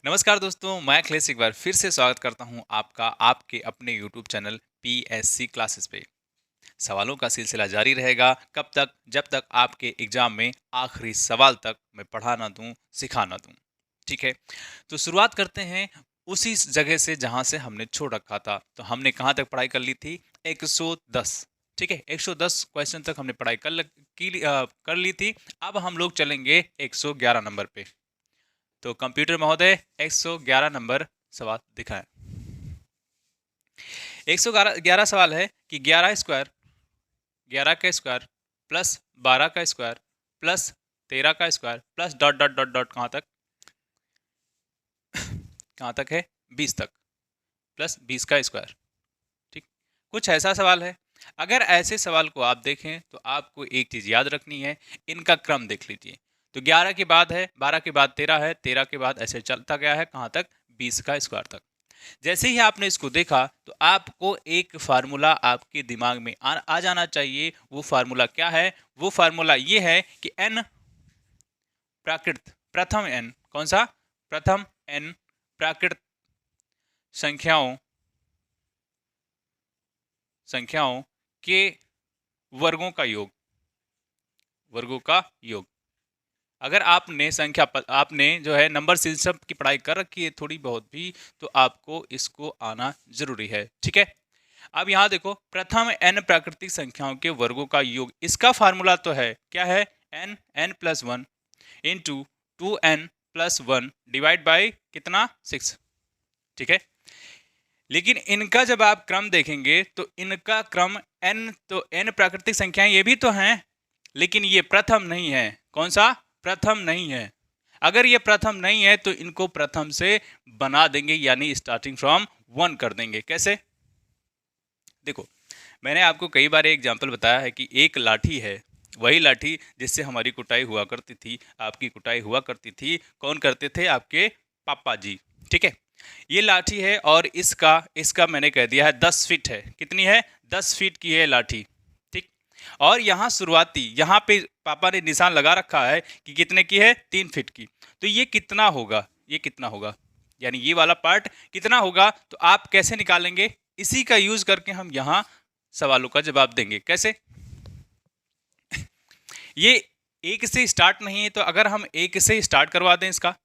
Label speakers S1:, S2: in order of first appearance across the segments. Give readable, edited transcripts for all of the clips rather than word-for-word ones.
S1: नमस्कार दोस्तों, मैं अखिलेश एक बार फिर से स्वागत करता हूं आपका आपके अपने YouTube चैनल पीएससी क्लासेस पे। सवालों का सिलसिला जारी रहेगा कब तक, जब तक आपके एग्जाम में आखिरी सवाल तक मैं पढ़ा ना दूं, सिखा ना दूं। ठीक है, तो शुरुआत करते हैं उसी जगह से जहां से हमने छोड़ रखा था। तो हमने कहां तक पढ़ाई कर ली थी? 110। ठीक है, 110 क्वेश्चन तक हमने पढ़ाई कर ली थी। अब हम लोग चलेंगे 111 नंबर पे। तो कंप्यूटर महोदय 111 नंबर सवाल दिखाएं। 111 सवाल है कि 11 का स्क्वायर प्लस 12 का स्क्वायर प्लस 13 का square plus dot dot dot dot कहाँ तक है? 20 तक, प्लस 20 का स्क्वायर। ठीक, कुछ ऐसा सवाल है। अगर ऐसे सवाल को आप देखें तो आपको एक चीज याद रखनी है, इनका क्रम देख लीजिए। तो 11 के बाद है, 12 के बाद 13 है, 13 के बाद ऐसे चलता गया है कहाँ तक? 20 का स्क्वायर तक। जैसे ही आपने इसको देखा तो आपको एक फार्मूला आपके दिमाग में आ जाना चाहिए। वो फार्मूला क्या है? वो फार्मूला ये है कि n प्राकृत प्रथम n, कौन सा? प्रथम n प्राकृत संख्याओं संख्याओं के वर्गों का योग, वर्गों का योग। अगर आपने जो है नंबर सिस्टम की पढ़ाई कर रखी है थोड़ी बहुत भी, तो आपको इसको आना जरूरी है। ठीक है, अब यहां देखो, प्रथम n प्राकृतिक संख्याओं के वर्गों का योग, इसका फार्मूला तो है क्या है? n plus one into 2n+1 divide by कितना? 6। ठीक है, लेकिन इनका जब आप क्रम देखेंगे तो इनका क्रम तो n प्राकृतिक संख्याएं ये भी तो हैं, लेकिन ये प्रथम नहीं है। कौन सा? प्रथम नहीं है। अगर ये प्रथम नहीं है तो इनको प्रथम से बना देंगे, यानी स्टार्टिंग फ्रॉम 1 कर देंगे। कैसे? देखो, मैंने आपको कई बार एग्जाम्पल बताया है कि एक लाठी है, वही लाठी जिससे हमारी कुटाई हुआ करती थी, आपकी कुटाई हुआ करती थी। कौन करते थे? आपके पापा जी। ठीक है, ये लाठी है और इसका इसका मैंने कह दिया है 10 फीट है। कितनी है? 10 फीट की है लाठी। ठीक, और यहाँ शुरुआती, यहाँ पे पापा ने निशान लगा रखा है कि कितने की है? 3 फीट की। तो ये कितना होगा? ये कितना होगा, यानी ये वाला पार्ट कितना होगा? तो आप कैसे निकालेंगे? इसी का यूज करके हम यहाँ सवालों का जवाब देंगे। कैसे? ये एक से स्टार्ट नहीं है, तो अगर हम एक से स्टार्ट करवा दें इसका,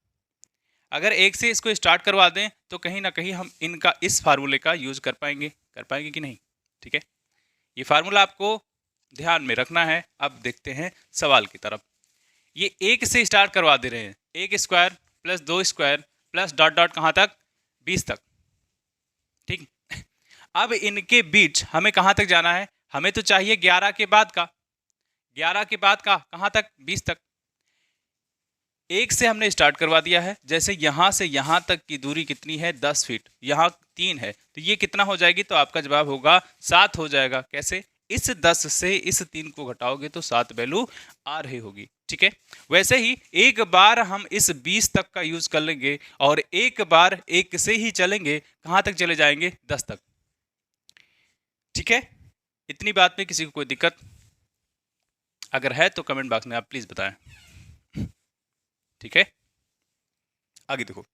S1: अगर एक से इसको स्टार्ट करवा दें तो कहीं ना कहीं हम इनका इस फार्मूले का यूज कर पाएंगे कि नहीं? ठीक है, ये फार्मूला आपको ध्यान में रखना है। अब देखते हैं सवाल की तरफ। ये एक से स्टार्ट करवा दे रहे हैं, एक square plus 2 square plus dot dot कहाँ तक? 20 तक। ठीक, अब इनके बीच हमें कहाँ तक जाना है? हमें तो चाहिए 11 के बाद का, 11 के बाद का कहाँ तक? 20 तक। एक से हमने स्टार्ट करवा दिया है। जैसे यहां से यहां तक की दूरी कितनी है? 10 फीट। यहाँ 3 है, तो ये कितना हो जाएगी? तो आपका जवाब होगा 7 हो जाएगा। कैसे? इस 10 से इस 3 को घटाओगे तो 7 वैल्यू आ रही होगी। ठीक है, वैसे ही एक बार हम इस 20 तक का यूज कर लेंगे और एक बार एक से ही चलेंगे, कहां तक चले जाएंगे? 10 तक। ठीक है, इतनी बात में किसी को कोई दिक्कत अगर है तो कमेंट बॉक्स में आप प्लीज बताएं। ठीक है, आगे देखो।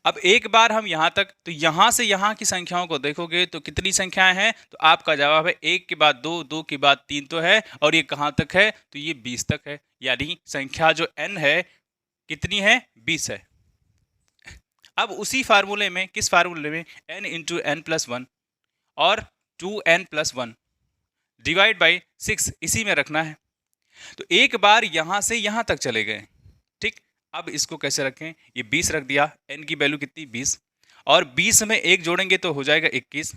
S1: अब एक बार हम यहां तक, तो यहां से यहां की संख्याओं को देखोगे तो कितनी संख्याएं हैं? तो आपका जवाब है 1 के बाद 2, 2 के बाद 3 तो है, और ये कहां तक है? तो ये 20 तक है। यानी संख्या जो n है कितनी है? 20 है। अब उसी फार्मूले में, किस फार्मूले में? n into N plus one और 2n+1 डिवाइड बाई 6, इसी में रखना है। तो एक बार यहां से यहां तक चले गए। ठीक, अब इसको कैसे रखें? ये 20 रख दिया, n की वैल्यू कितनी? 20, और 20 में एक जोड़ेंगे तो हो जाएगा 21।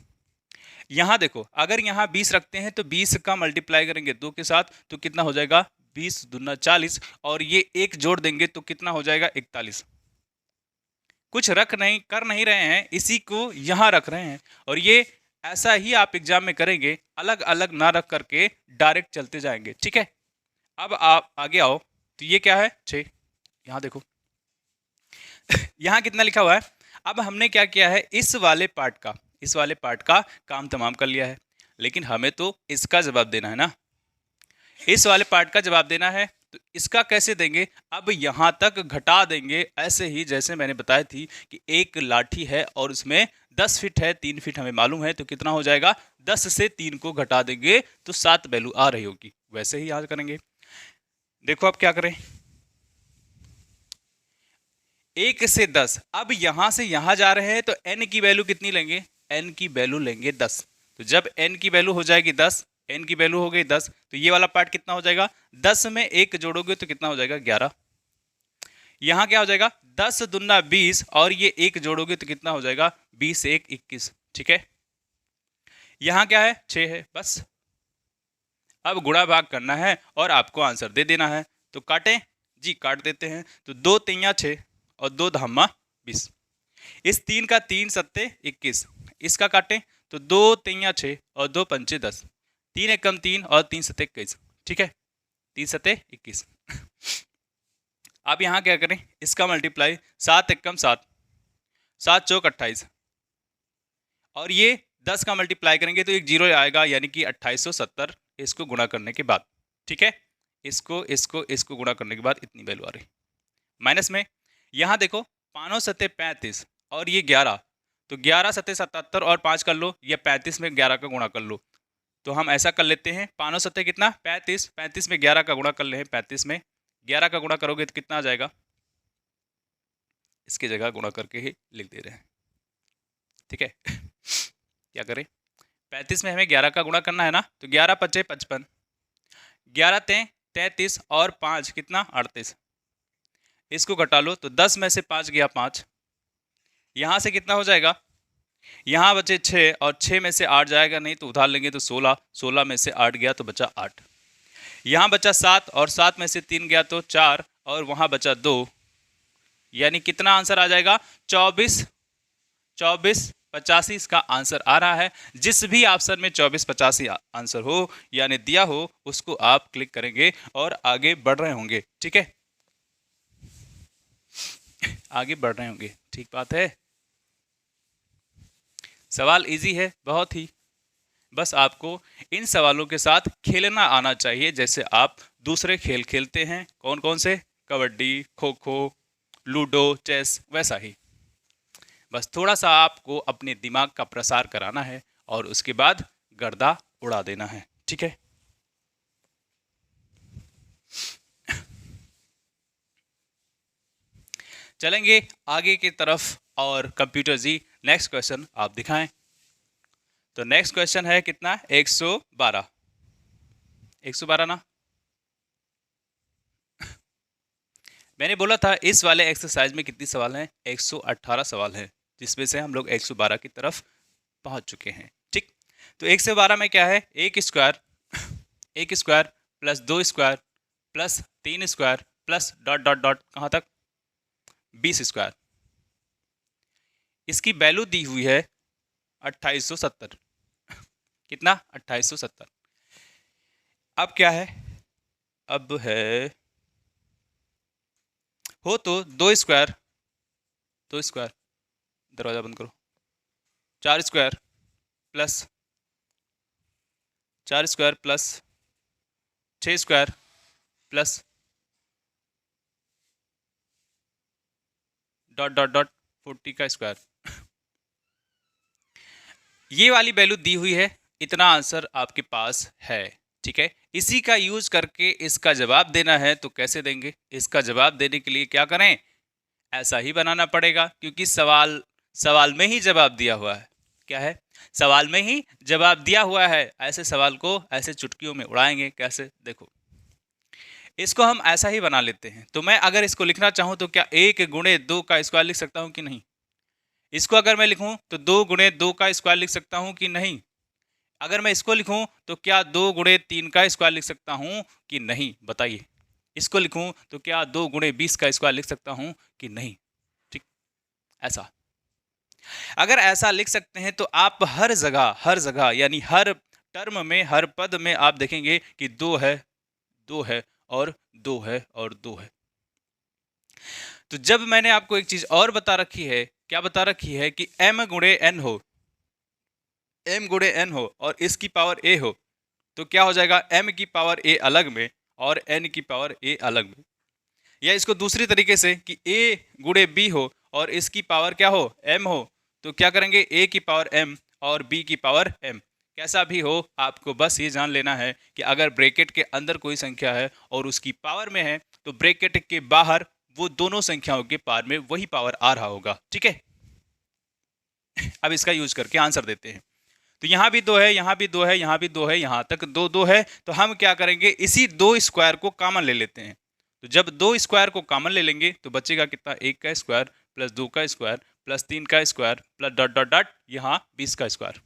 S1: यहां देखो, अगर यहां 20 रखते हैं तो 20 का मल्टीप्लाई करेंगे 2 के साथ तो कितना हो जाएगा? 20 दूना 40, और ये एक जोड़ देंगे तो कितना हो जाएगा? 41। कुछ कर नहीं रहे हैं, इसी को यहां रख रहे हैं। और ये ऐसा ही आप एग्जाम में करेंगे, अलग अलग ना रख करके डायरेक्ट चलते जाएंगे। ठीक है, अब आप आगे आओ। तो ये क्या है? 6। यहां देखो यहां कितना लिखा हुआ है? अब हमने क्या किया है? इस वाले पार्ट का काम तमाम कर लिया है, लेकिन हमें तो इसका जवाब देना है ना। इस वाले पार्ट का जवाब देना है। तो इसका कैसे देंगे, अब यहाँ तक घटा देंगे, ऐसे ही जैसे मैंने बताई थी कि एक लाठी है और उसमें 10 फीट है, 3 फीट हमें मालूम है, तो कितना हो जाएगा, 10 से 3 को घटा देंगे तो 7 वैल्यू आ रही होगी। वैसे ही यहाँ करेंगे। देखो अब क्या करें, 1 से 10, अब यहां से यहां जा रहे हैं तो n की वैल्यू कितनी लेंगे, n की वैल्यू लेंगे 10। तो जब n की वैल्यू हो जाएगी 10, n की वैल्यू हो गई 10, तो ये वाला पार्ट कितना हो जाएगा, 10 में 1 जोड़ोगे तो कितना हो जाएगा, 11। यहां क्या हो जाएगा, 10 दूना 20 और ये 1 जोड़ोगे तो कितना हो जाएगा, 20 से 1 21। ठीक है, यहां क्या है, 6 है। बस अब गुणा भाग करना है और आपको आंसर दे देना है। तो काटें जी, काट देते हैं। तो 2 तिया 6 और 2 धामा 20। इस 3 का 3 सत्ते 21, इसका काटें तो 2 तिया 6 और 2 पंचे 10, 3 एकम 3 और 3 सत्ते 21। ठीक है, 3 सत्ते 21। अब यहाँ क्या करें, इसका मल्टीप्लाई 7 एकम 7, 7 चौक 28 और ये 10 का मल्टीप्लाई करेंगे तो एक जीरो आएगा, यानी कि 2870 इसको गुणा करने के बाद। ठीक है, इसको गुणा करने के बाद इतनी वैल्यू आ रही। माइनस में यहाँ देखो 5 सत्ते 35 और ये 11, तो 11 सत्ते 77 और 5 कर लो, या 35 में 11 का गुणा कर लो। तो हम ऐसा कर लेते हैं, 5 सत्ते कितना, 35, 35 में 11 का गुणा कर ले, 35 में 11 का गुणा करोगे तो कितना आ जाएगा, इसकी जगह गुणा करके ही लिख दे रहे हैं। ठीक है, क्या करें, 35 में हमें 11 का गुणा करना है ना, तो 11 पचे 55, 11 ते 33 और 5 कितना 38, इसको घटा लो तो 10 में से 5 गया 5, यहाँ से कितना हो जाएगा, यहाँ बचे 6 और 6 में से 8 जाएगा नहीं तो उधार लेंगे तो 16, 16 में से 8 गया तो बचा 8, यहाँ बचा 7 और 7 में से 3 गया तो 4 और वहाँ बचा 2, यानी कितना आंसर आ जाएगा, 24 85 इसका आंसर आ रहा है। जिस भी ऑप्शन में 24 85 आंसर हो यानी दिया हो उसको आप क्लिक करेंगे और आगे बढ़ रहे होंगे। ठीक है, आगे बढ़ रहे होंगे, ठीक बात है। सवाल इजी है बहुत ही, बस आपको इन सवालों के साथ खेलना आना चाहिए, जैसे आप दूसरे खेल खेलते हैं। कौन कौन से, कबड्डी, खो खो, लूडो, चेस, वैसा ही। बस थोड़ा सा आपको अपने दिमाग का प्रसार कराना है और उसके बाद गर्दा उड़ा देना है। ठीक है, चलेंगे आगे की तरफ। और कंप्यूटर जी नेक्स्ट क्वेश्चन आप दिखाएं। तो नेक्स्ट क्वेश्चन है कितना, 112, 112 ना। मैंने बोला था इस वाले एक्सरसाइज में कितनी सवाल हैं, 118 सवाल हैं, जिसमें से हम लोग 112 की तरफ पहुंच चुके हैं। ठीक, तो 112 में क्या है, एक square plus 2 square plus 3 square plus dot dot dot कहाँ तक, 20 स्क्वायर। इसकी वैल्यू दी हुई है 2870, कितना, 2870। अब क्या है, अब है हो तो 2 स्क्वायर, दरवाजा बंद करो, 4 square plus 6 square plus dot dot dot 40 का स्क्वायर। ये वाली वैल्यू दी हुई है, इतना आंसर आपके पास है। ठीक है, इसी का यूज करके इसका जवाब देना है। तो कैसे देंगे, इसका जवाब देने के लिए क्या करें, ऐसा ही बनाना पड़ेगा, क्योंकि सवाल में ही जवाब दिया हुआ है। क्या है, सवाल में ही जवाब दिया हुआ है। ऐसे सवाल को ऐसे चुटकियों में उड़ाएंगे कैसे, देखो इसको हम ऐसा ही बना लेते हैं। तो मैं अगर इसको लिखना चाहूं तो क्या 1 गुणे 2 का स्क्वायर लिख सकता हूं कि नहीं, इसको अगर मैं लिखूं तो 2 गुणे 2 का स्क्वायर लिख सकता हूं कि नहीं, अगर मैं इसको लिखूं तो क्या 2 गुणे 3 का स्क्वायर लिख सकता हूं कि नहीं, बताइए। इसको लिखूं तो क्या 2 गुणे 20 का स्क्वायर लिख सकता हूं कि नहीं। ठीक, ऐसा अगर ऐसा लिख सकते हैं तो आप हर जगह यानी हर टर्म में, हर पद में आप देखेंगे कि 2 है, 2 है और 2 है और 2 है। तो जब मैंने आपको एक चीज और बता रखी है, क्या बता रखी है कि m गुणे n हो और इसकी पावर a हो, तो क्या हो जाएगा, m की पावर a अलग में और n की पावर a अलग में। या इसको दूसरी तरीके से कि a गुणे b हो और इसकी पावर क्या हो, m हो, तो क्या करेंगे, a की पावर m और b की पावर m। कैसा भी हो, आपको बस ये जान लेना है कि अगर ब्रैकेट के अंदर कोई संख्या है और उसकी पावर में है तो ब्रैकेट के बाहर वो दोनों संख्याओं के पार में वही पावर आ रहा होगा। ठीक है, अब इसका यूज करके आंसर देते हैं। तो यहाँ भी 2 है, यहाँ भी 2 है, यहाँ भी 2 है, यहाँ तक 2 2 है, तो हम क्या करेंगे, इसी 2 स्क्वायर को कॉमन ले लेते हैं। तो जब 2 स्क्वायर को कॉमन ले लेंगे तो बचेगा कितना, 1 का स्क्वायर प्लस 2 का स्क्वायर प्लस 3 का square plus dot dot dot यहाँ 20 का स्क्वायर।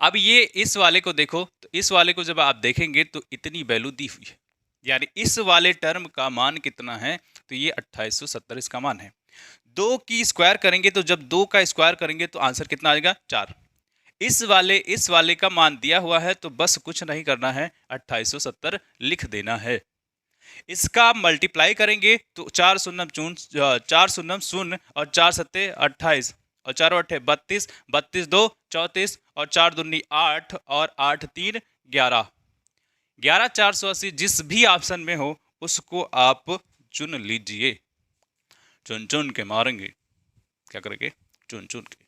S1: अब ये इस वाले को देखो, तो इस वाले को जब आप देखेंगे तो इतनी वैल्यू दी हुई है, यानी इस वाले टर्म का मान कितना है, तो ये 2870 इसका मान है। 2 की स्क्वायर करेंगे तो जब 2 का स्क्वायर करेंगे तो आंसर कितना आएगा, 4। इस वाले का मान दिया हुआ है तो बस कुछ नहीं करना है, 2870 लिख देना है। इसका मल्टीप्लाई करेंगे तो 4 शून्य 0 और 4 सत्ते 28 और 4 अट्ठे 32, 32 2 34 और 4 दूनी 8 और 8 3 11, 11480 जिस भी ऑप्शन में हो उसको आप चुन लीजिए। चुन चुन के मारेंगे, क्या करेंगे, चुन चुन के।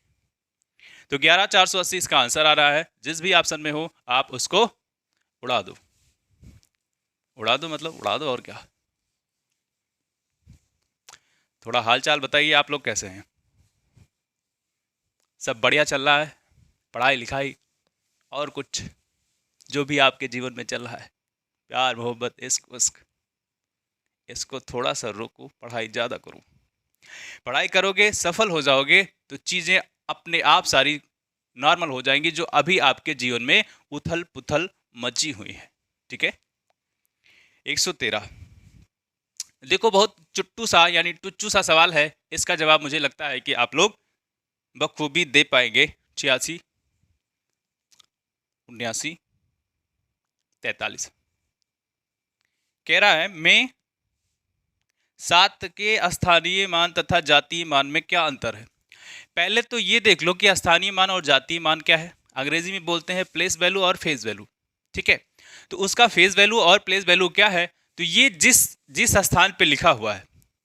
S1: तो 11480 इसका आंसर आ रहा है, जिस भी ऑप्शन में हो आप उसको उड़ा दो। उड़ा दो मतलब उड़ा दो, और क्या। थोड़ा हाल चाल बताइए, आप लोग कैसे हैं, सब बढ़िया चल रहा है, पढ़ाई लिखाई और कुछ जो भी आपके जीवन में चल रहा है, प्यार मोहब्बत इश्क उस्क, इसको थोड़ा सा रोको, पढ़ाई ज़्यादा करो। पढ़ाई करोगे, सफल हो जाओगे तो चीज़ें अपने आप सारी नॉर्मल हो जाएंगी जो अभी आपके जीवन में उथल पुथल मची हुई है। ठीक है, 113 देखो, बहुत चुट्टू सा यानी टुच्चू सा सवाल है, इसका जवाब मुझे लगता है कि आप लोग बखूबी दे पाएंगे। 86 79 43 कह रहा है, मैं 7 के स्थानीय मान तथा जातीय मान में क्या अंतर है। पहले तो ये देख लो कि स्थानीय मान और जातीय मान क्या है, अंग्रेजी में बोलते हैं प्लेस वैल्यू और फेस वैल्यू। ठीक है, तो उसका फेस वैल्यू और प्लेस वैल्यू क्या है, तो ये जिस स्थान पे लिखा हुआ है,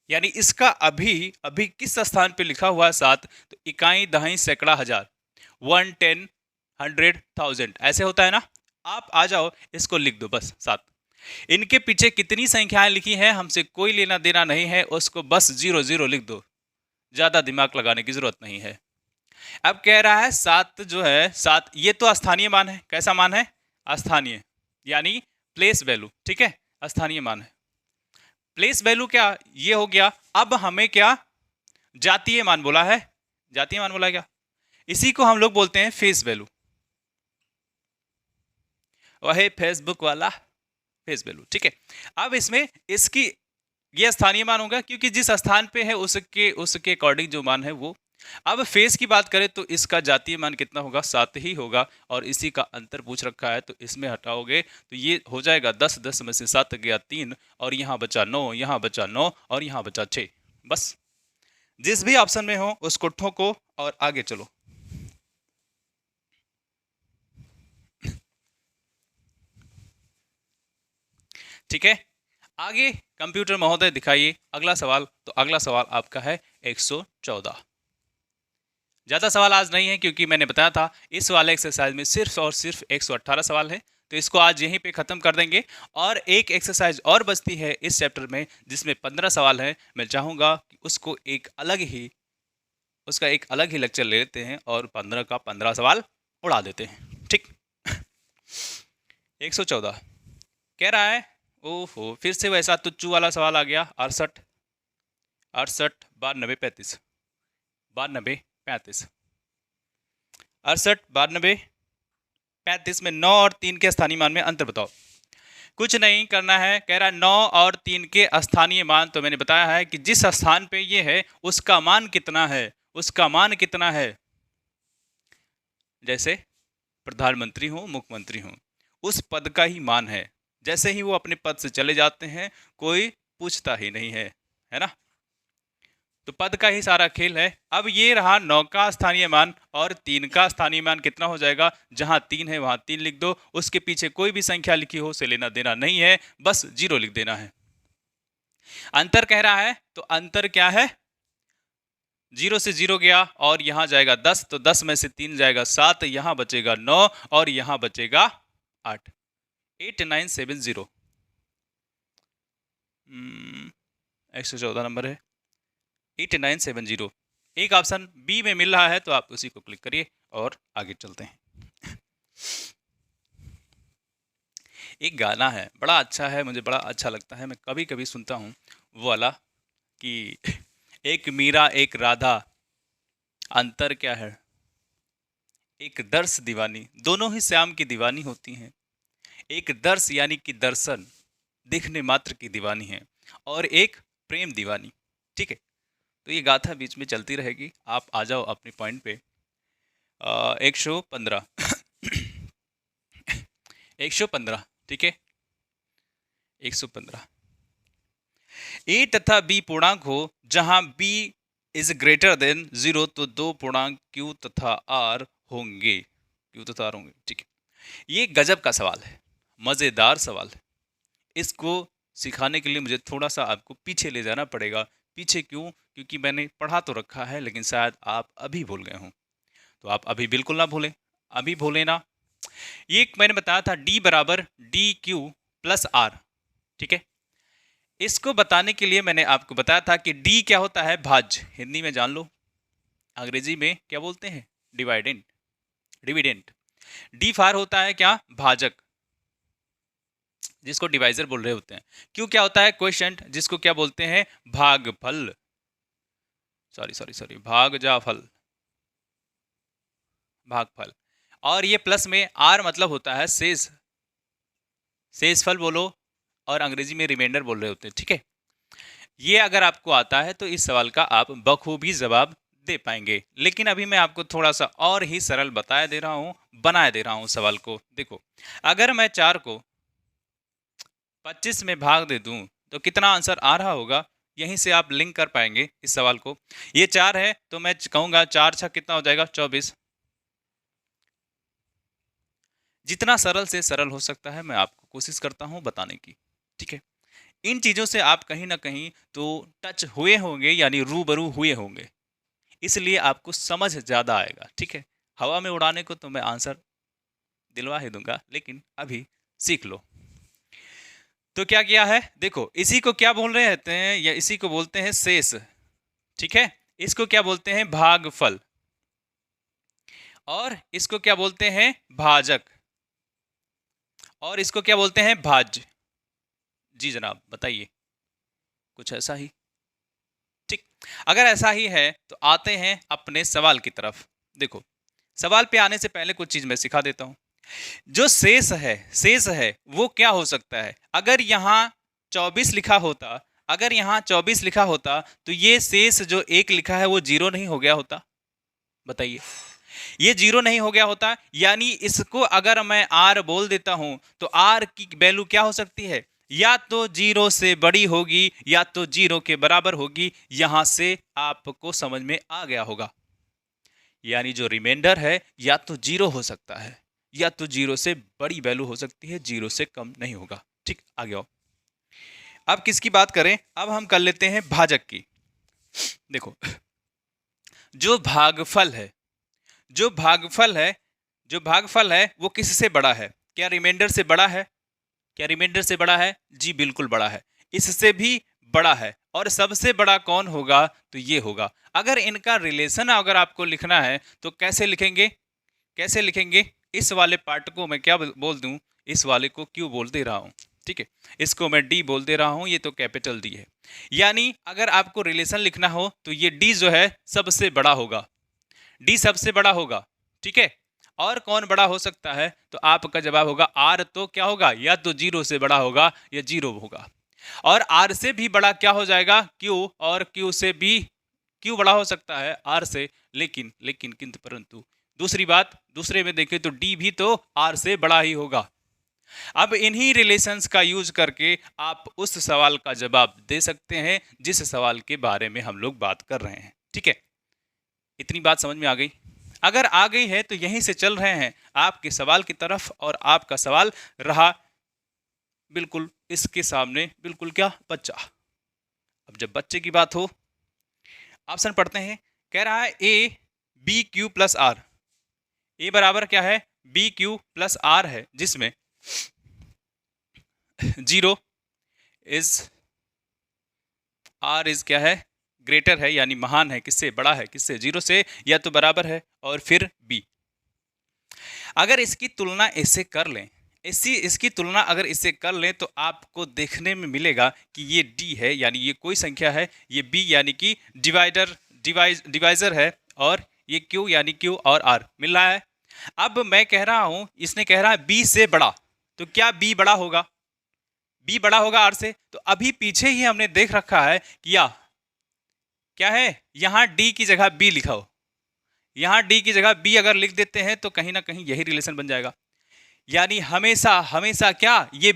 S1: यानी इसका अभी अभी किस स्थान पे लिखा हुआ है 7, तो इकाई दहाई सैकड़ा हजार, 1 10 100 1000 ऐसे होता है ना। आप आ जाओ, इसको लिख दो बस 7। इनके पीछे कितनी संख्याएं लिखी हैं हमसे कोई लेना देना नहीं है, उसको बस 0 0 लिख दो, ज्यादा दिमाग लगाने की जरूरत नहीं है। अब कह रहा है 7 जो है 7, ये तो स्थानीय मान है। कैसा मान है, स्थानीय यानी प्लेस वैल्यू। ठीक है, स्थानीय मान है, प्लेस वैल्यू क्या ये हो गया। अब हमें क्या जातीय मान बोला है, जातीय मान बोला क्या, इसी को हम लोग बोलते हैं फेस वैल्यू, वही फेसबुक वाला फेस वैल्यू। ठीक है, अब इसमें इसकी ये स्थानीय मान होगा क्योंकि जिस स्थान पे है उसके अकॉर्डिंग जो मान है वो। अब फेस की बात करें तो इसका जातीय मान कितना होगा, 7 ही होगा, और इसी का अंतर पूछ रखा है तो इसमें हटाओगे तो ये हो जाएगा 10, 10 में से 7 गया 3 और यहाँ बचा 9, यहाँ बचा 9 और यहाँ बचा 6। बस जिस भी ऑप्शन में हो उसको ठोको और आगे चलो। ठीक है, आगे कंप्यूटर महोदय दिखाइए अगला सवाल। तो अगला सवाल आपका है 114। ज़्यादा सवाल आज नहीं है क्योंकि मैंने बताया था इस वाले एक्सरसाइज में सिर्फ और सिर्फ 118 सवाल है, तो इसको आज यहीं पे ख़त्म कर देंगे। और एक एक्सरसाइज और बचती है इस चैप्टर में जिसमें 15 सवाल हैं। मैं चाहूँगा कि उसको उसका एक अलग ही लेक्चर ले लेते हैं और 15 का 15 सवाल उड़ा देते हैं। ठीक 114 कह रहा है, ओहो फिर से वैसा तुच्चू वाला सवाल आ गया। 68 68 92 35 92 35 68 92 35 में 9 और 3 के स्थानीय मान में अंतर बताओ। कुछ नहीं करना है, कह रहा है 9 और 3 के स्थानीय मान। तो मैंने बताया है कि जिस स्थान पे ये है उसका मान कितना है, उसका मान कितना है। जैसे प्रधानमंत्री हो, मुख्यमंत्री हो, उस पद का ही मान है। जैसे ही वो अपने पद से चले जाते हैं कोई पूछता ही नहीं है, है ना। तो पद का ही सारा खेल है। अब ये रहा 9 का स्थानीय मान और 3 का स्थानीय मान कितना हो जाएगा, जहां 3 है वहां 3 लिख दो, उसके पीछे कोई भी संख्या लिखी हो उसे लेना देना नहीं है, बस 0 लिख देना है। अंतर कह रहा है तो अंतर क्या है, 0 से 0 गया और यहां जाएगा 10, तो 10 में से 3 जाएगा 7, यहां बचेगा 9 और यहां बचेगा 8। 8970 114 नंबर है 8970। एक ऑप्शन बी में मिल रहा है तो आप उसी को क्लिक करिए और आगे चलते हैं। एक गाना है बड़ा अच्छा है, मुझे बड़ा अच्छा लगता है, मैं कभी कभी सुनता हूँ वो वाला कि एक मीरा एक राधा, अंतर क्या है, एक दर्श दीवानी, दोनों ही श्याम की दीवानी होती हैं। एक दर्श यानी कि दर्शन, देखने मात्र की दीवानी है, और एक प्रेम दीवानी। ठीक है, तो ये गाथा बीच में चलती रहेगी। आप आ जाओ अपने पॉइंट पे। 115 115 ठीक है, 115। ए तथा बी पूर्णांक हो जहां बी इज ग्रेटर देन 0 तो दो पूर्णांक क्यू तथा आर होंगे, क्यू तथा आर होंगे। ठीक है, ये गजब का सवाल है, मजेदार सवाल है। इसको सिखाने के लिए मुझे थोड़ा सा आपको पीछे ले जाना पड़ेगा। पीछे क्यों, क्योंकि मैंने पढ़ा तो रखा है लेकिन शायद आप अभी भूल गए हों, तो आप अभी बिल्कुल ना भूलें, अभी भूलें ना। ये मैंने बताया था डी बराबर डी क्यू प्लस आर। ठीक है, इसको बताने के लिए मैंने आपको बताया था कि डी क्या होता है, भाज्य, हिंदी में जान लो, अंग्रेजी में क्या बोलते हैं, डिवाइडेंट, डिविडेंट। डी फार होता है क्या, भाजक, जिसको डिवाइजर बोल रहे होते हैं। क्यों क्या होता है, क्वेश्चन, जिसको क्या बोलते हैं, भागफल, सॉरी भागजाफल, भागफल। और ये प्लस में आर मतलब होता है शेष, शेषफल बोलो, और अंग्रेजी में रिमाइंडर बोल रहे होते हैं। ठीक है, ये अगर आपको आता है तो इस सवाल का आप बखूबी जवाब दे पाएंगे। लेकिन अभी मैं आपको थोड़ा सा और ही सरल बताया दे रहा हूं, बनाए दे रहा हूं सवाल को। देखो, अगर मैं 4 को 25 में भाग दे दूं तो कितना आंसर आ रहा होगा, यहीं से आप लिंक कर पाएंगे इस सवाल को। ये 4 है तो मैं कहूंगा 4 छक कितना हो जाएगा, 24। जितना सरल से सरल हो सकता है मैं आपको कोशिश करता हूं बताने की। ठीक है, इन चीजों से आप कहीं ना कहीं तो टच हुए होंगे, यानी रूबरू हुए होंगे, इसलिए आपको समझ ज्यादा आएगा। ठीक है, हवा में उड़ाने को तो मैं आंसर दिलवा ही दूंगा, लेकिन अभी सीख लो। तो क्या किया है, देखो, इसी को क्या बोल रहे होते हैं, या इसी को बोलते हैं शेष। ठीक है, इसको क्या बोलते हैं, भागफल, और इसको क्या बोलते हैं, भाजक, और इसको क्या बोलते हैं, भाज्य। जी जनाब, बताइए, कुछ ऐसा ही। ठीक, अगर ऐसा ही है तो आते हैं अपने सवाल की तरफ। देखो, सवाल पे आने से पहले कुछ चीज मैं सिखा देता हूं। जो शेष है, शेष है वो क्या हो सकता है, अगर यहां 24 लिखा होता, अगर यहां 24 लिखा होता तो ये शेष जो 1 लिखा है वो 0 नहीं हो गया होता, बताइए, ये 0 नहीं हो गया होता। यानी इसको अगर मैं आर बोल देता हूं तो आर की वैल्यू क्या हो सकती है, या तो 0 से बड़ी होगी या तो 0 के बराबर होगी। यहां से आपको समझ में आ गया होगा, यानी जो रिमाइंडर है या तो 0 हो सकता है या तो 0 से बड़ी वैल्यू हो सकती है, 0 से कम नहीं होगा। ठीक, आगे आओ। अब किसकी बात करें, अब हम कर लेते हैं भाजक की। देखो, जो भागफल है, जो भागफल है, जो भागफल है वो किससे बड़ा है, क्या रिमाइंडर से बड़ा है, क्या रिमाइंडर से बड़ा है, जी बिल्कुल बड़ा है, इससे भी बड़ा है। और सबसे बड़ा कौन होगा, तो ये होगा। अगर इनका रिलेशन अगर आपको लिखना है तो कैसे लिखेंगे, कैसे लिखेंगे, इस वाले पार्ट को मैं क्या बोल दूं, इस वाले को क्यों बोल दे रहा हूं, ठीक है, इसको मैं डी बोल दे रहा हूं, ये तो कैपिटल डी है। यानी अगर आपको रिलेशन लिखना हो तो ये डी जो है सबसे बड़ा होगा, डी सबसे बड़ा होगा। ठीक है, और कौन बड़ा हो सकता है, तो आपका जवाब होगा आर, तो क्या होगा, या तो 0 से बड़ा होगा या 0 होगा। और आर से भी बड़ा क्या हो जाएगा, क्यू, और क्यू से भी, क्यू बड़ा हो सकता है आर से, लेकिन लेकिन किंतु परंतु दूसरी बात, दूसरे में देखें तो डी भी तो आर से बड़ा ही होगा। अब इन्हीं रिलेशंस का यूज करके आप उस सवाल का जवाब दे सकते हैं जिस सवाल के बारे में हम लोग बात कर रहे हैं। ठीक है, इतनी बात समझ में आ गई? अगर आ गई है तो यहीं से चल रहे हैं आपके सवाल की तरफ, और आपका सवाल रहा बिल्कुल इसके सामने, बिल्कुल क्या, बच्चा। अब जब बच्चे की बात हो, ऑप्शन पढ़ते हैं। कह रहा है A B Q plus R. A बराबर क्या है, बी क्यू प्लस आर है, जिसमें 0 इज, आर इज क्या है, ग्रेटर है, यानी महान है, किससे, बड़ा है, किससे, 0 से, या तो बराबर है, और फिर बी। अगर इसकी तुलना इससे कर लें, इसकी तुलना अगर इससे कर लें तो आपको देखने में मिलेगा कि ये डी है, यानी ये कोई संख्या है, ये बी यानी कि डिवाइजर है, और ये क्यू यानी क्यू और आर मिल रहा है। अब मैं कह रहा हूं, इसने कह रहा है बी से बड़ा, तो क्या बी बड़ा होगा, बी बड़ा होगा आर से? तो अभी पीछे ही हमने देख रखा है कि क्या है, यहां डी की जगह बी लिखा हो, यहां डी की जगह बी अगर लिख देते हैं तो कहीं ना कहीं यही रिलेशन बन जाएगा। यानी हमेशा हमेशा क्या, ये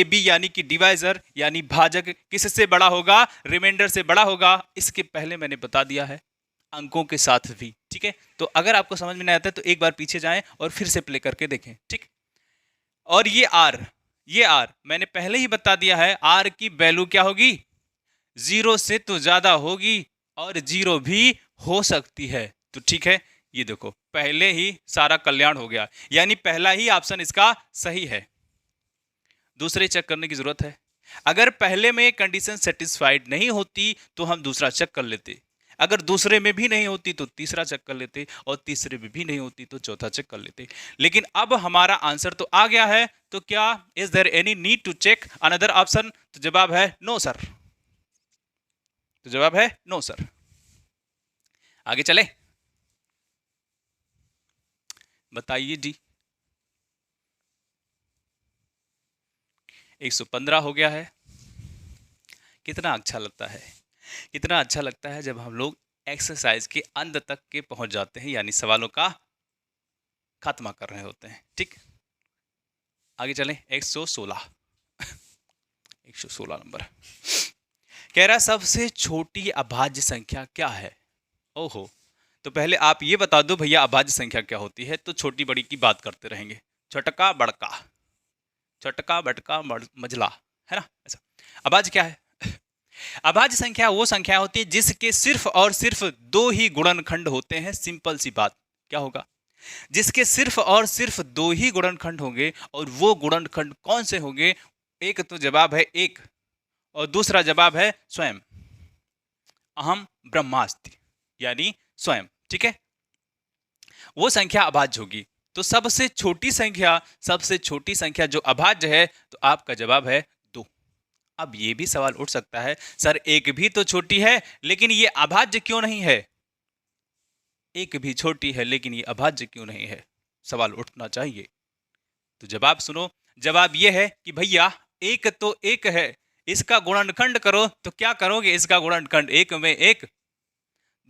S1: बी यानी कि डिवाइजर यानी भाजक किससे बड़ा होगा, रिमाइंडर से बड़ा होगा। इसके पहले मैंने बता दिया है अंकों के साथ भी। ठीक है, तो अगर आपको समझ में नहीं आता है तो एक बार पीछे जाएं और फिर से प्ले करके देखें। ठीक, और ये आर मैंने पहले ही बता दिया है, आर की वैल्यू क्या होगी, 0 से तो ज्यादा होगी और 0 भी हो सकती है। तो ठीक है, ये देखो पहले ही सारा कल्याण हो गया, यानी पहला ही ऑप्शन इसका सही है, दूसरे चेक करने की जरूरत है। अगर पहले में कंडीशन सेटिस्फाइड नहीं होती तो हम दूसरा चेक कर लेते, अगर दूसरे में भी नहीं होती तो तीसरा चेक कर लेते, और तीसरे में भी नहीं होती तो चौथा चेक कर लेते। लेकिन अब हमारा आंसर तो आ गया है, तो क्या is there any need to check another option? तो जवाब है नो सर, तो जवाब है नो सर। आगे चले, बताइए जी। 115 हो गया है। कितना अच्छा लगता है, कितना अच्छा लगता है जब हम लोग एक्सरसाइज के अंत तक के पहुंच जाते हैं, यानी सवालों का खात्मा कर रहे होते हैं। ठीक, आगे चलें। 116 116 नंबर कह रहा सबसे छोटी अभाज्य संख्या क्या है। ओहो, तो पहले आप ये बता दो भैया अभाज्य संख्या क्या होती है, तो छोटी बड़ी की बात करते रहेंगे। छोटका बड़का, छोटका बड़का मझला, है ना, ऐसा। अभाज्य क्या है? अभाज्य संख्या वो संख्या होती है जिसके सिर्फ और सिर्फ 2 ही गुणनखंड होते हैं। सिंपल सी बात, क्या होगा, जिसके सिर्फ और सिर्फ 2 ही गुणनखंड होंगे, और वो गुणनखंड कौन से होंगे? एक तो जवाब है 1, और दूसरा जवाब है स्वयं, अहम ब्रह्मास्ति, यानी स्वयं। ठीक है, वो संख्या अभाज्य होगी। तो सबसे छोटी संख्या जो अभाज्य है, तो आपका जवाब है 2। अब ये भी सवाल उठ सकता है, सर एक भी तो छोटी है लेकिन ये अभाज्य क्यों नहीं है? एक भी छोटी है लेकिन ये अभाज्य क्यों नहीं है, सवाल उठना चाहिए। तो जवाब सुनो, जवाब ये है कि भैया एक तो एक है, इसका गुणनखंड करो तो क्या करोगे, इसका गुणनखंड 1 में 1।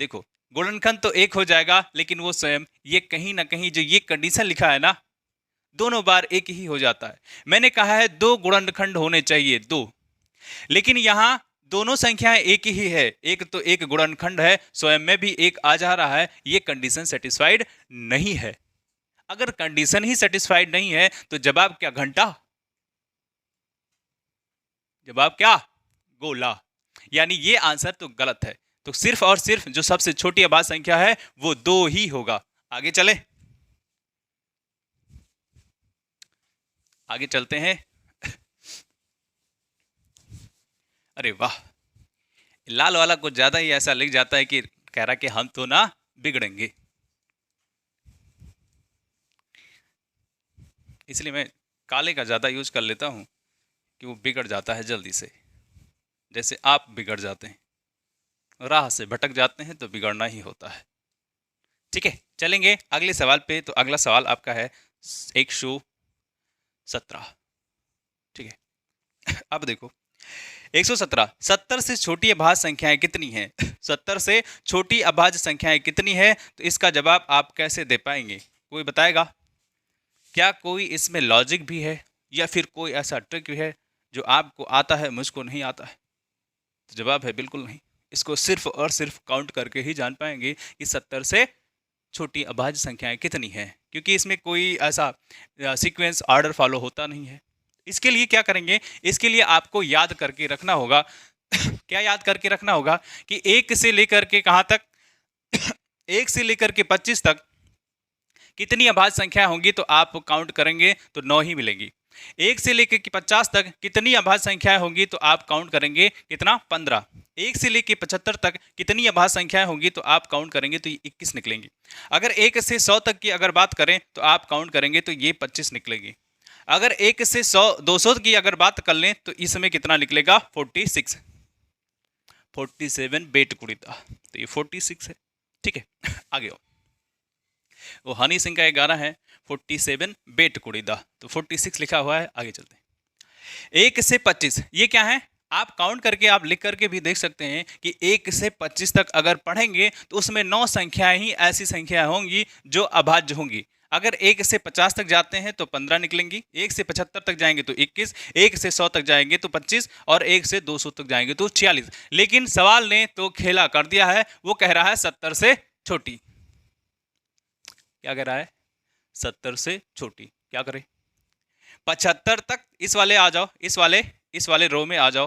S1: देखो गुणनखंड तो 1 हो जाएगा, लेकिन वो स्वयं, ये कहीं ना कहीं जो ये कंडीशन लिखा है ना, दोनों बार एक ही हो जाता है। मैंने कहा है 2 गुणनखंड होने चाहिए, 2, लेकिन यहां दोनों संख्याएं एक ही है, एक तो एक गुणनखंड है, स्वयं में भी एक आ जा रहा है, ये कंडीशन सेटिस्फाइड नहीं है। अगर कंडीशन ही सेटिस्फाइड नहीं है तो जवाब क्या, घंटा, जवाब क्या, गोला, यानी ये आंसर तो गलत है। तो सिर्फ और सिर्फ जो सबसे छोटी अभाज्य संख्या है वो 2 ही होगा। आगे चले, आगे चलते हैं। अरे वाह, लाल वाला कुछ ज्यादा ही ऐसा लिख जाता है कि कह रहा कि हम तो ना बिगड़ेंगे, इसलिए मैं काले का ज्यादा यूज कर लेता हूं कि वो बिगड़ जाता है जल्दी से, जैसे आप बिगड़ जाते हैं, राह से भटक जाते हैं तो बिगड़ना ही होता है। ठीक है, चलेंगे अगले सवाल पे। तो अगला सवाल आपका है 117। ठीक है, अब देखो 117, 70 से छोटी अभाज्य संख्याएं कितनी हैं? 70 से छोटी अभाज्य संख्याएं कितनी है, तो इसका जवाब आप कैसे दे पाएंगे, कोई बताएगा? क्या कोई इसमें लॉजिक भी है, या फिर कोई ऐसा ट्रिक है जो आपको आता है मुझको नहीं आता है? तो जवाब है बिल्कुल नहीं। इसको सिर्फ और सिर्फ काउंट करके ही जान पाएंगे कि 70 से छोटी अभाज्य संख्याएं कितनी हैं, क्योंकि इसमें कोई ऐसा सीक्वेंस ऑर्डर फॉलो होता नहीं है। इसके लिए क्या करेंगे, इसके लिए आपको याद करके रखना होगा क्या याद करके रखना होगा कि 1 से लेकर के कहाँ तक 1 से लेकर के 25 तक कितनी अभाज्य संख्या होंगी, तो आप काउंट करेंगे तो 9 ही मिलेंगी। 1 से लेकर के 50 तक कितनी अभाज्य संख्याएं होंगी, तो आप काउंट करेंगे कितना, 15। 1 से लेकर 75 तक कितनी अभाज्य संख्याएं होंगी, तो आप काउंट करेंगे तो ये 21 निकलेंगी। अगर 1 से 100 तक की अगर बात करें तो आप काउंट करेंगे तो ये 25 निकलेगी। अगर 1 से 200 की अगर बात कर लें तो इसमें कितना निकलेगा, 46। 47 बेट कुड़ीदा, तो ये 46 है। ठीक है, आगे आओ। वो हनी सिंह का 11 है, 47 बेट कुड़ीदा, तो 46 लिखा हुआ है। आगे चलते हैं। 1 से 25 ये क्या है, आप काउंट करके आप लिख करके भी देख सकते हैं कि 1 से 25 तक अगर पढ़ेंगे तो उसमें 9 संख्याएं ही ऐसी संख्याएं होंगी जो अभाज्य होंगी। अगर 1 से 50 तक जाते हैं तो 15 निकलेंगी, 1 से 75 तक जाएंगे तो 21, 1 से 100 तक जाएंगे तो 25 और 1 से 200 तक जाएंगे तो 46। लेकिन सवाल ने तो खेला कर दिया है, वो कह रहा है 70 से छोटी। क्या कह रहा है, 70 से छोटी। क्या करें, 75 तक, इस वाले आ जाओ, इस वाले रो में आ जाओ।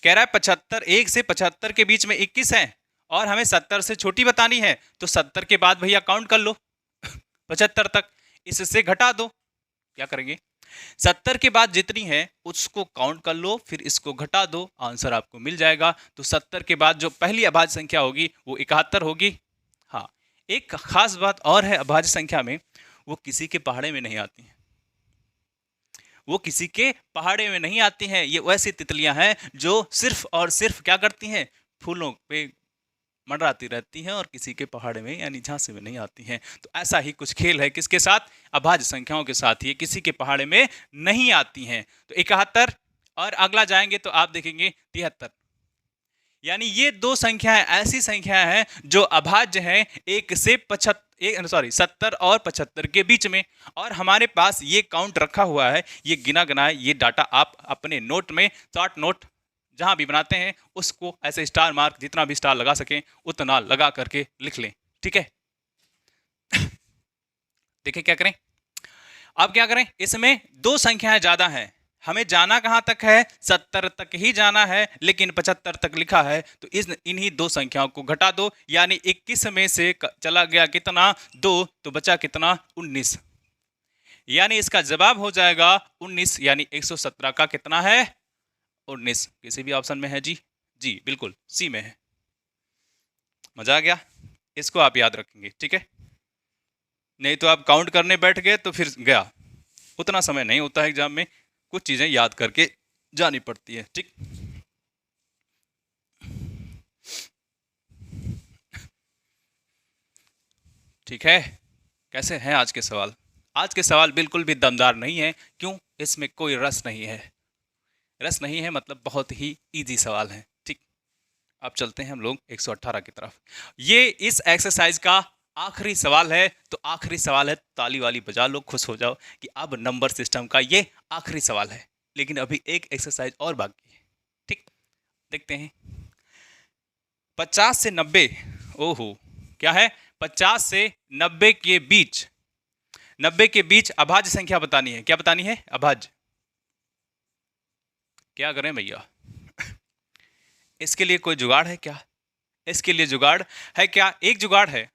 S1: कह रहा है 75, 1 से 75 के बीच में 21 है और हमें 70 से छोटी बतानी है, तो 70 के बाद भैया काउंट कर लो 75 तक, इससे घटा दो। क्या करेंगे, 70 के बाद जितनी है उसको काउंट कर लो, फिर इसको घटा दो, आंसर आपको मिल जाएगा। तो 70 के बाद जो पहली अभाज्य संख्या होगी वो 71 होगी। हाँ, एक खास बात और है अभाज्य संख्या में, वो किसी के पहाड़े में नहीं आती हैं, वो किसी के पहाड़े में नहीं आती हैं। ये वैसी तितलियां हैं जो सिर्फ और सिर्फ क्या करती हैं, फूलों पे मंडराती रहती हैं और किसी के पहाड़े में यानी झांसे में नहीं आती हैं। तो ऐसा ही कुछ खेल है किसके साथ, अभाज्य संख्याओं के साथ, ये किसी के पहाड़े में नहीं आती हैं। तो 71 और अगला जाएंगे तो आप देखेंगे 73, यानी ये दो संख्याएं ऐसी संख्याएं हैं जो अभाज्य हैं 1 से 70 और 75 के बीच में। और हमारे पास ये काउंट रखा हुआ है, ये गिना गना है। ये डाटा आप अपने नोट में, शॉर्ट नोट जहां भी बनाते हैं उसको ऐसे स्टार मार्क, जितना भी स्टार लगा सकें उतना लगा करके लिख लें। ठीक है, देखिए क्या करें, अब क्या करें, इसमें दो संख्याएं ज्यादा हैं, हमें जाना कहां तक है, 70 तक ही जाना है, लेकिन 75 तक लिखा है। तो इन्हीं दो संख्याओं को घटा दो, यानी 21 में से चला गया कितना, 2, तो बचा कितना, 19। यानी इसका जवाब हो जाएगा 19, यानी 117 का कितना है, 19। किसी भी ऑप्शन में है जी, जी बिल्कुल सी में है। मजा आ गया, इसको आप याद रखेंगे। ठीक है, नहीं तो आप काउंट करने बैठ गए तो फिर गया, उतना समय नहीं होता है एग्जाम में, कुछ चीजें याद करके जानी पड़ती है। ठीक, ठीक है, कैसे हैं आज के सवाल? आज के सवाल बिल्कुल भी दमदार नहीं है। क्यों? इसमें कोई रस नहीं है। रस नहीं है मतलब बहुत ही इजी सवाल है। ठीक, अब चलते हैं हम लोग 118 की तरफ। ये इस एक्सरसाइज का आखिरी सवाल है। तो आखिरी सवाल है, ताली वाली बजा लो, खुश हो जाओ कि अब नंबर सिस्टम का ये आखिरी सवाल है। लेकिन अभी एक एक्सरसाइज और बाकी है। ठीक, देखते हैं। 50 से 90, ओहो क्या है, 50 से 90 के बीच, 90 के बीच अभाज्य संख्या बतानी है। क्या बतानी है, अभाज्य। क्या करें भैया, इसके लिए कोई जुगाड़ है क्या? इसके लिए जुगाड़ है क्या? एक जुगाड़ है।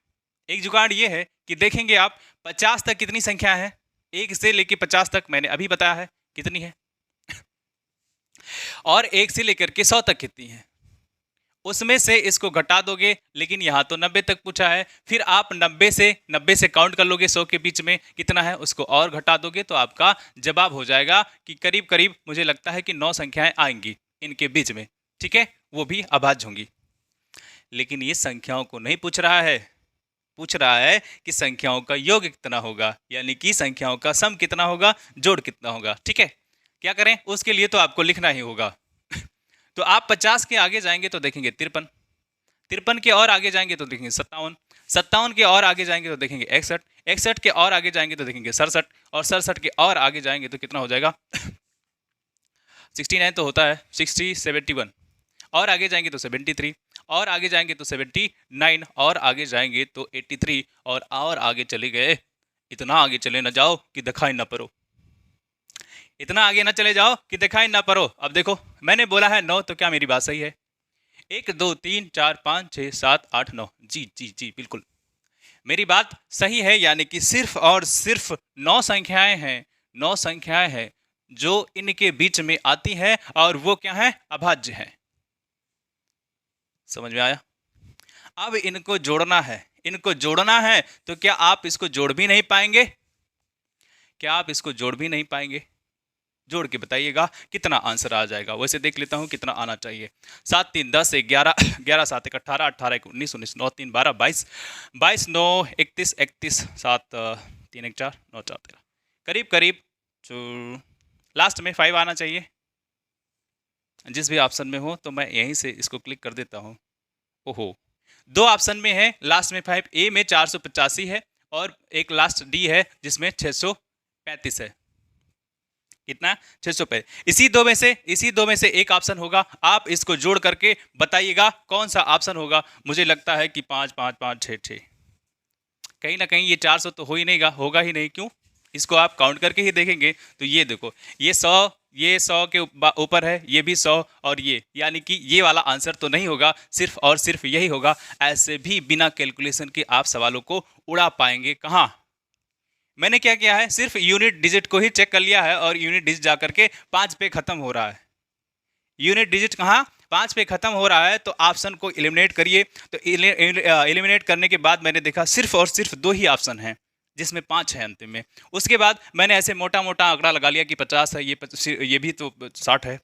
S1: एक जुगाड़ ये है कि देखेंगे आप 50 तक कितनी संख्या है, 1 से लेकर 50 तक मैंने अभी बताया है कितनी है, और 1 से लेकर के 100 तक कितनी है, उसमें से इसको घटा दोगे। लेकिन यहाँ तो 90 तक पूछा है, फिर आप 90 से काउंट कर लोगे 100 के बीच में कितना है, उसको और घटा दोगे तो आपका जवाब हो जाएगा कि करीब करीब मुझे लगता है कि 9 संख्याएं आएंगी इनके बीच में। ठीक है, वो भी अभाज्य होंगी। लेकिन ये संख्याओं को नहीं पूछ रहा है, पूछ रहा है कि संख्याओं का योग कितना होगा, यानी कि संख्याओं का सम कितना होगा, जोड़ कितना होगा। ठीक है, क्या करें, उसके लिए तो आपको लिखना ही होगा। तो आप 50 के आगे जाएंगे तो देखेंगे 53, 53 के और आगे जाएंगे तो देखेंगे 57, 57 के और आगे जाएंगे तो देखेंगे 61, 61 के और आगे जाएंगे तो देखेंगे 67, और 67 के और आगे जाएंगे तो कितना हो जाएगा 69 तो होता है, 60, 71, और आगे जाएंगे तो 73, और आगे जाएंगे तो 79, और आगे जाएंगे तो 83, और आगे चले गए, इतना आगे चले ना जाओ कि दिखाई ना पड़ो, इतना आगे ना चले जाओ कि दिखाई ना पड़ो। अब देखो मैंने बोला है 9, तो क्या मेरी बात सही है? 1 2 3 4 5 6 7 8 9, जी जी जी बिल्कुल मेरी बात सही है। यानी कि सिर्फ और सिर्फ 9 संख्याएं हैं, 9 संख्याएं हैं जो इनके बीच में आती हैं, और वो क्या है? अभाज्य है। समझ में आया? अब इनको जोड़ना है, इनको जोड़ना है, तो क्या आप इसको जोड़ भी नहीं पाएंगे? क्या आप इसको जोड़ भी नहीं पाएंगे? जोड़ के बताइएगा कितना आंसर आ जाएगा। वैसे देख लेता हूं कितना आना चाहिए। 7 3 10 1 11, 11 7 1 18, 18 1 19, 19 9 3 12, 22, 22 9 31, 31 7 3 1 4 9 4 13, करीब करीब जो लास्ट में 5 आना चाहिए। जिस भी ऑप्शन में हो तो मैं यहीं से इसको क्लिक कर देता हूँ। ओहो, 2 ऑप्शन में है, लास्ट में 5, ए में 485 है, और एक लास्ट डी है जिसमें 635 है। कितना? 605। इसी दो में से एक ऑप्शन होगा। आप इसको जोड़ करके बताइएगा कौन सा ऑप्शन होगा। मुझे लगता है कि 5 5 5 6 6, कहीं ना कहीं ये 400 तो हो ही नहीं, होगा ही नहीं। क्यों? इसको आप काउंट करके ही देखेंगे तो ये देखो, ये 100 के ऊपर है, ये भी 100, और ये, यानी कि ये वाला आंसर तो नहीं होगा, सिर्फ और सिर्फ यही होगा। ऐसे भी बिना कैलकुलेशन के आप सवालों को उड़ा पाएंगे कहाँ? मैंने क्या किया है, सिर्फ यूनिट डिजिट को ही चेक कर लिया है, और यूनिट डिजिट जाकर के 5 पे खत्म हो रहा है। यूनिट डिजिट कहाँ? 5 पे खत्म हो रहा है। तो ऑप्शन को एलिमिनेट करिए। तो एलिमिनेट करने के बाद मैंने देखा सिर्फ और सिर्फ 2 ही ऑप्शन हैं जिसमें 5 है अंतिम में। उसके बाद मैंने ऐसे मोटा मोटा आंकड़ा लगा लिया कि 50 है, ये भी तो 60 है,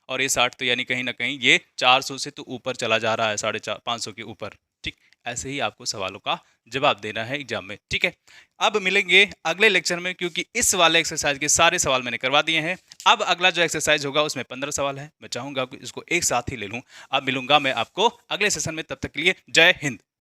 S1: और ये 60, तो यानी कहीं ना कहीं ये 400 से तो ऊपर चला जा रहा है, 550 के ऊपर। ठीक, ऐसे ही आपको सवालों का जवाब देना है एग्जाम में। ठीक है, अब मिलेंगे अगले लेक्चर में, क्योंकि इस वाले एक्सरसाइज के सारे सवाल मैंने करवा दिए हैं। अब अगला जो एक्सरसाइज होगा उसमें 15 सवाल है। मैं चाहूंगा कि इसको एक साथ ही ले लूं। अब मिलूंगा मैं आपको अगले सेशन में, तब तक के लिए जय हिंद।